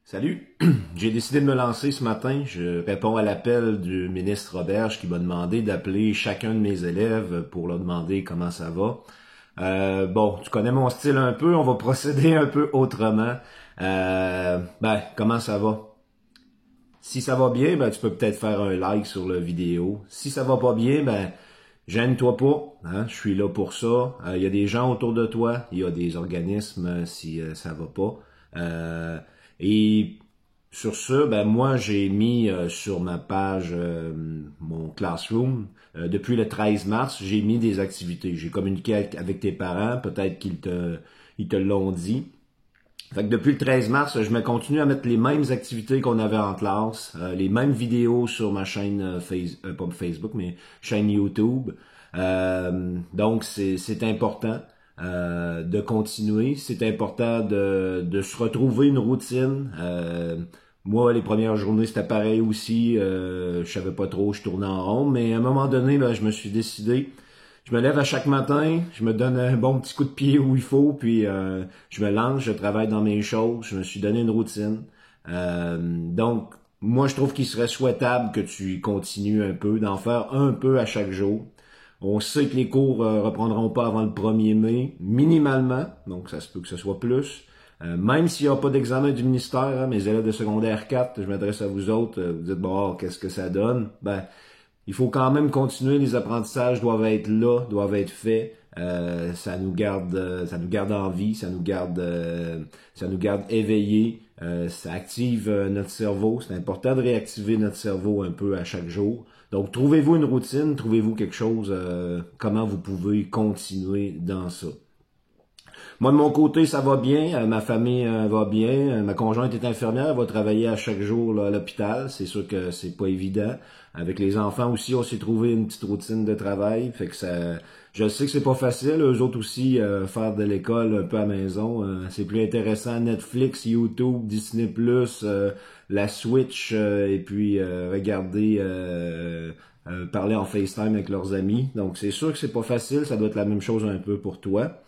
Salut! J'ai décidé de me lancer ce matin. Je réponds à l'appel du ministre Roberge qui m'a demandé d'appeler chacun de mes élèves pour leur demander comment ça va. Bon, tu connais mon style un peu, on va procéder un peu autrement. Comment ça va? Si ça va bien, tu peux peut-être faire un like sur la vidéo. Si ça va pas bien, gêne-toi pas, hein, je suis là pour ça. Il y a des gens autour de toi, il y a des organismes si ça va pas. Et sur ce, moi j'ai mis sur ma page mon Classroom, depuis le 13 mars, j'ai mis des activités. J'ai communiqué avec tes parents, peut-être ils te l'ont dit. Fait que depuis le 13 mars, je me continue à mettre les mêmes activités qu'on avait en classe, les mêmes vidéos sur ma chaîne pas Facebook, mais chaîne YouTube. Donc c'est important de continuer, c'est important de se retrouver une routine. Moi, les premières journées, c'était pareil aussi. Je savais pas trop, je tournais en rond, mais à un moment donné, je me suis décidé. Je me lève à chaque matin, je me donne un bon petit coup de pied où il faut, puis je me lance, je travaille dans mes choses, je me suis donné une routine. Donc, moi, je trouve qu'il serait souhaitable que tu continues un peu, d'en faire un peu à chaque jour. On sait que les cours reprendront pas avant le 1er mai, minimalement, donc ça se peut que ce soit plus. Même s'il n'y a pas d'examen du ministère, hein, mes élèves de secondaire 4, je m'adresse à vous autres, vous dites, bon, qu'est-ce que ça donne? Il faut quand même continuer, les apprentissages doivent être là, doivent être faits. Ça nous garde en vie, ça nous garde éveillés. Ça active notre cerveau. C'est important de réactiver notre cerveau un peu à chaque jour. Donc, trouvez-vous une routine, trouvez-vous quelque chose, comment vous pouvez continuer dans ça. Moi, de mon côté, ça va bien. Ma famille va bien. Ma conjointe est infirmière. Elle va travailler à chaque jour là, à l'hôpital. C'est sûr que c'est pas évident. Avec les enfants aussi, on s'est trouvé une petite routine de travail. Fait que ça, je sais que c'est pas facile. Eux autres aussi, faire de l'école un peu à la maison, c'est plus intéressant. Netflix, YouTube, Disney+, la Switch, et puis regarder... parler en FaceTime avec leurs amis. Donc, c'est sûr que c'est pas facile. Ça doit être la même chose un peu pour toi.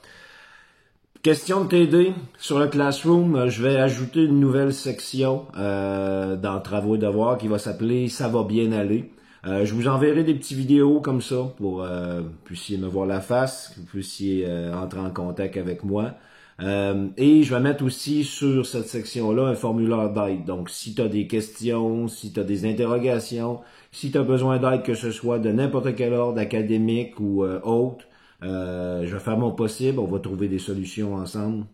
Question de t'aider, sur le Classroom, je vais ajouter une nouvelle section dans Travaux et Devoirs qui va s'appeler « Ça va bien aller ». Je vous enverrai des petites vidéos comme ça pour que vous puissiez me voir la face, que vous puissiez entrer en contact avec moi. Et je vais mettre aussi sur cette section-là un formulaire d'aide. Donc, si tu as des questions, si tu as des interrogations, si tu as besoin d'aide, que ce soit de n'importe quel ordre académique ou autre, je vais faire mon possible, on va trouver des solutions ensemble.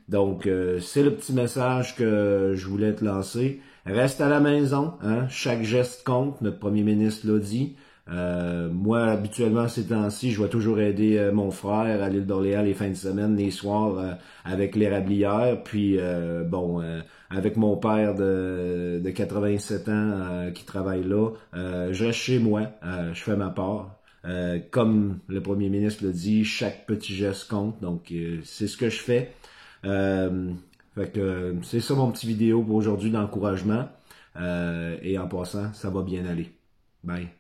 Donc, c'est le petit message que je voulais te lancer. Reste à la maison, hein? Chaque geste compte, notre premier ministre l'a dit. Moi, habituellement, ces temps-ci, je vais toujours aider mon frère à l'île d'Orléans les fins de semaine, les soirs, avec l'érablière. Puis, avec mon père de 87 ans qui travaille là, je reste chez moi, je fais ma part. Comme le premier ministre l'a dit, chaque petit geste compte. Donc, c'est ce que je fais. C'est ça mon petit vidéo pour aujourd'hui d'encouragement. Et en passant, ça va bien aller. Bye.